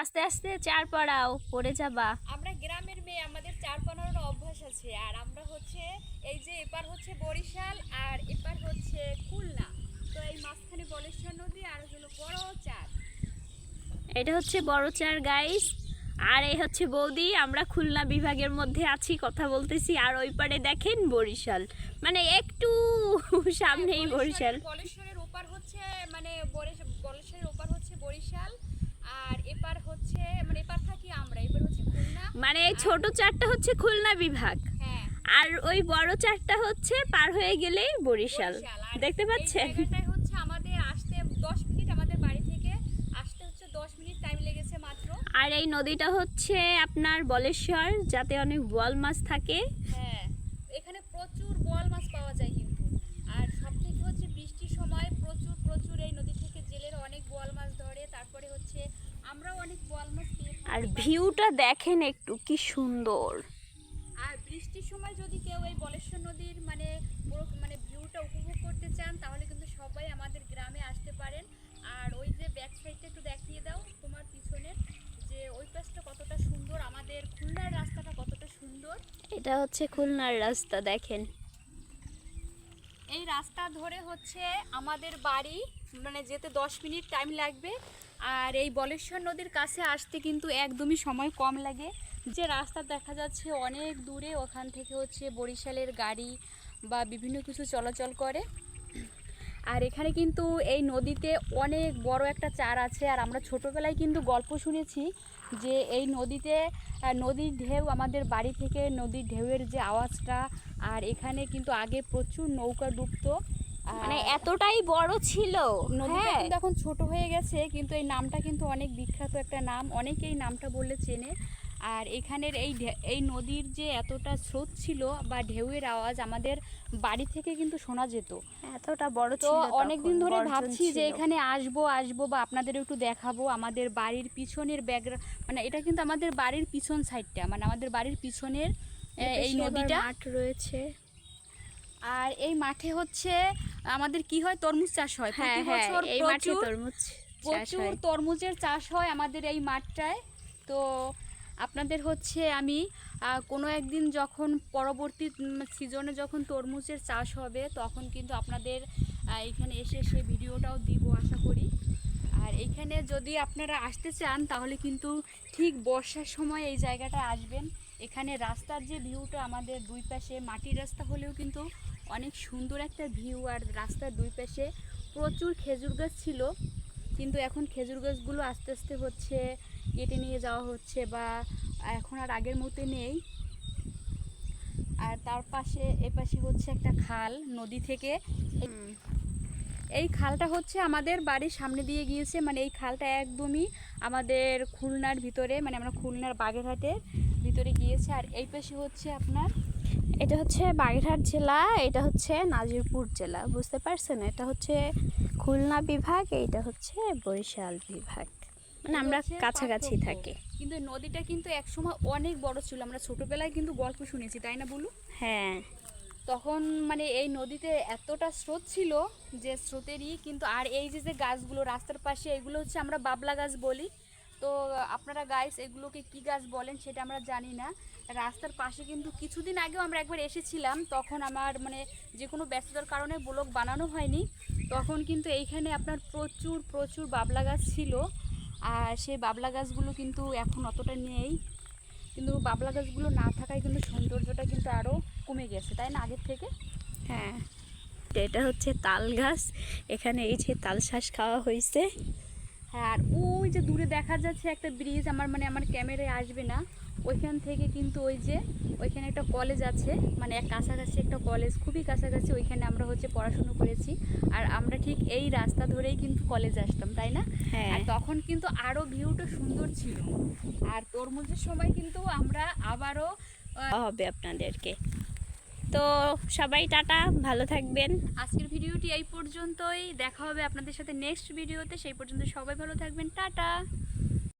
আস্তে আস্তে চার পড়াও, পড়ে যাবা। আমরা গ্রামের মেয়ে, আমাদের চার পানার অভ্যাস আছে। আর আমরা হচ্ছে এই যে এপার হচ্ছে বরিশাল আর এপার হচ্ছে খুলনা। তো এই মাঝখানে বলেশ্বর নদী আর হলো বড় চার। এটা হচ্ছে বড় চার গাইস, আর এই হচ্ছে বৌদি। আমরা খুলনা বিভাগের মধ্যে আছি, কথা বলতেছি। আর ওই পারে দেখেন বরিশাল, মানে একটু সামনেই বরিশাল। বলেশ্বরের ওপার হচ্ছে মানে বলেশ্বরের ওপার হচ্ছে বরিশাল, আর এপার হচ্ছে মানে এপার থাকি আমরা, এপার হচ্ছে খুলনা। মানে এই ছোট চারটা হচ্ছে খুলনা বিভাগ, হ্যাঁ, আর ওই বড় চারটা হচ্ছে পার হয়ে গেলেই বরিশাল। দেখতে পাচ্ছেন? এই জায়গাটায় হচ্ছে আমাদের আসতে 10 মিনিট, আমাদের বাড়ি থেকে আসতে হচ্ছে 10 মিনিট টাইম লেগেছে মাত্র। আর এই নদীটা হচ্ছে আপনার বলেশ্বর, যাতে অনেক বোয়াল মাছ থাকে। হ্যাঁ, এখানে প্রচুর বোয়াল মাছ পাওয়া যায় কিন্তু। আর সবথেকে হচ্ছে বৃষ্টির সময় প্রচুর প্রচুর এই নদী থেকে জেলেরা অনেক বোয়াল মাছ ধরে। তারপরে হচ্ছে আমরাও অনেক বোয়াল মাছ পেয়ে থাকি। আর ভিউটা দেখেন একটু, কি সুন্দর। আর বৃষ্টির সময় যদি কেউ এই বলেশ্বর নদীর মানে পুরো মানে ভিউটা উপভোগ করতে চান, তাহলে কিন্তু সবাই আমাদের গ্রামে আসতে পারেন। আর ওই যে ব্যাক সাইডটা একটু দেখিয়ে দাও তোমার পিছনের, যে ওই পাশটা কতটা সুন্দর, আমাদের খুলনার রাস্তাটা কতটা সুন্দর। এটা হচ্ছে খুলনার রাস্তা, দেখেন। এই রাস্তা ধরে হচ্ছে আমাদের বাড়ি, মানে যেতে 10 মিনিট টাইম লাগবে। আর এই বলেশ্বর নদীর কাছে আসতে কিন্তু একদমই সময় কম লাগে। যে রাস্তা দেখা যাচ্ছে অনেক দূরে, ওখান থেকে হচ্ছে বরিশালের গাড়ি বা বিভিন্ন কিছু চলাচল করে। আর এখানে কিন্তু এই নদীতে অনেক বড় একটা চার আছে। আর আমরা ছোটোবেলায় কিন্তু গল্প শুনেছি যে এই নদীতে নদীর ঢেউ, আমাদের বাড়ি থেকে নদীর ঢেউয়ের যে আওয়াজটা। আর এখানে কিন্তু আগে প্রচুর নৌকা ডুবতো, মানে এতটাই বড় ছিল। নদীটা হ্যাঁ, কিন্তু এখন ছোট হয়ে গেছে, কিন্তু এই নামটা কিন্তু অনেক বিখ্যাত একটা নাম, অনেকেই নামটা বললে চেনে। আর এখানের এই নদীর যে এতটা স্রোত ছিল বা ঢেউয়ের আওয়াজ আমাদের বাড়ি থেকে কিন্তু শোনা যেত। এতটা বড় তো ছিল। অনেক দিন ধরে গর্জন ভাবছি যে ছিল। এখানে আসবো বা আপনাদের একটু দেখাবো আমাদের বাড়ির পিছনের ব্যাকগ্রাউন্ড। মানে এটা কিন্তু আমাদের বাড়ির পিছন সাইডটা, মানে আমাদের বাড়ির পিছনের এই নদীটা মাঠ রয়েছে। আর এই মাঠে হচ্ছে আমাদের কি হয়, তরমুজ চাষ হয় হ্যাঁ প্রতি হ্যাঁ, বছর। এই মাঠে তরমুজ চাষ প্রচুর হয়। তরমুজের চাষ হয় আমাদের এই মাঠটায়। তো আপনাদের হচ্ছে আমি কোনো একদিন যখন পরবর্তী সিজনে যখন তরমুজের চাষ হবে, তখন কিন্তু আপনাদের এখানে এসে সেই ভিডিওটাও দিব আশা করি। আর এইখানে যদি আপনারা আসতে চান, তাহলে কিন্তু ঠিক বর্ষার সময় এই জায়গাটা আসবেন। এখানে রাস্তার যে ভিউটা, আমাদের দুই পাশে মাটির রাস্তা হলেও কিন্তু অনেক সুন্দর একটা ভিউ। আর রাস্তার দুই পাশে প্রচুর খেজুর গাছ ছিল, কিন্তু এখন খেজুর গাছগুলো আস্তে আস্তে হচ্ছে কেটে নিয়ে যাওয়া হচ্ছে, বা এখন আর আগের মতো নেই। আর তার পাশে এপাশে হচ্ছে একটা খাল নদী থেকে। এই খালটা হচ্ছে আমাদের বাড়ির সামনে দিয়ে গিয়েছে, মানে এই খালটা একদমই আমাদের খুলনার ভিতরে, মানে আমরা খুলনার বাগেরহাটের ভিতরে গিয়েছে। আর এই পাশে হচ্ছে আপনার, এটা হচ্ছে বাগেরহাট জেলা, এটা হচ্ছে নাজিরপুর জেলা, বুঝতে পারছেন? এটা হচ্ছে খুলনা বিভাগ, এইটা হচ্ছে বরিশাল বিভাগ। মানে আমরা হচ্ছে কাছাকাছি পার্থক্য। থাকি। কিন্তু নদীটা কিন্তু একসময় অনেক বড় ছিল, আমরা ছোটবেলায় কিন্তু গল্প শুনেছি, তাই না বলু? হ্যাঁ, তখন মানে এই নদীতে এতটা স্রোত ছিল যে স্রোতেরই কিন্তু। আর এই যে যে গাছগুলো রাস্তার পাশে, এগুলো হচ্ছে আমরা বাবলা গাছ বলি। তো আপনারা গাইস এগুলোকে কি গাছ বলেন সেটা আমরা জানি না। রাস্তার পাশে কিন্তু কিছুদিন আগেও আমরা একবার এসেছিলাম, তখন আমার মানে যে কোনো ব্যস্ততার কারণে ব্লগ বানানো হয়নি। তখন কিন্তু এইখানে আপনার প্রচুর প্রচুর বাবলা গাছ ছিল। আর সেই বাবলা গাছগুলো কিন্তু এখন অতটা নেই, কিন্তু বাবলা গাছগুলো না থাকায় কিন্তু সৌন্দর্যটা কিন্তু আরও কমে গেছে, তাই না, আগের থেকে? হ্যাঁ। এটা হচ্ছে তাল গাছ, এখানে এই যে তাল শ্বাস খাওয়া হয়েছে। হ্যাঁ, আর ওই যে দূরে দেখা যাচ্ছে একটা ব্রিজ, আমার ক্যামেরায় আসবে না, ওইখান থেকে কিন্তু ওই যে ওইখানে একটা কলেজ আছে, মানে এক কাছাকাছি একটা কলেজ, খুবই কাছাকাছি। ওইখানে আমরা হচ্ছে পড়াশুনো করেছি। আর আমরা ঠিক এই রাস্তা ধরেই কিন্তু কলেজ আসতাম, তাই না? হ্যাঁ, আর তখন কিন্তু আরও ভিউটা সুন্দর ছিল। আর তরমুজের সময় কিন্তু আমরা আবারও হবে আপনাদেরকে। তো সবাই টাটা, ভালো থাকবেন। আজকের ভিডিওটি এই পর্যন্তই, দেখা হবে আপনাদের সাথে নেক্সট ভিডিওতে। সেই পর্যন্ত সবাই ভালো থাকবেন, টাটা।